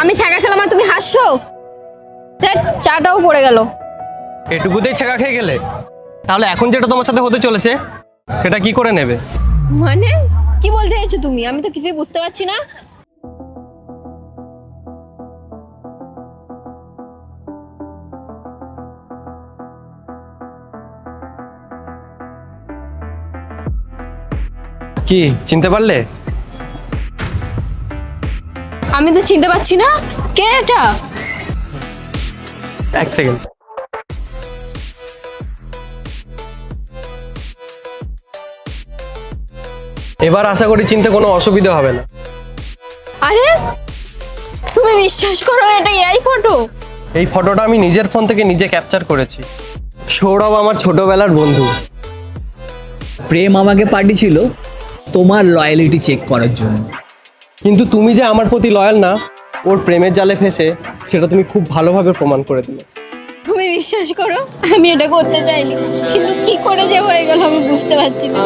আমি ছ্যাঁকা খেলাম আর তুমি হাসছো? চাটাও পড়ে গেল। এটুকুতেই ছেঁকা খেয়ে গেলে? তাহলে এখন যেটা তোমার সাথে হতে চলেছে সেটা কি করে নেবে? মানে কি বলতে চাইছো তুমি? আমি তো কিছুই বুঝতে পারছি না। কি চিনতে পারলে? আমি তো চিনতে পারছি না। কে এটা? এক সেকেন্ড। এবার আশা করি চিনতে কোনো অসুবিধা হবে না। আরে তুমি বিশ্বাস করো এটা এই ফটো? এই ফটোটা আমি নিজের ফোন থেকে নিজে ক্যাপচার করেছি। সৌরভ আমার ছোটবেলার বন্ধু। প্রেম আমাকে পাঠিয়েছিল তোমার লয়ালিটি চেক করার জন্য। কিন্তু তুমি যে আমার প্রতি লয়াল না, ওর প্রেমের জালে ফেসে সেটা তুমি খুব ভালোভাবে প্রমাণ করে দিলে। তুমি বিশ্বাস করো আমি এটা করতে চাইনি, কিন্তু কি করে যে হয়ে গেল আমি বুঝতে পারছি না।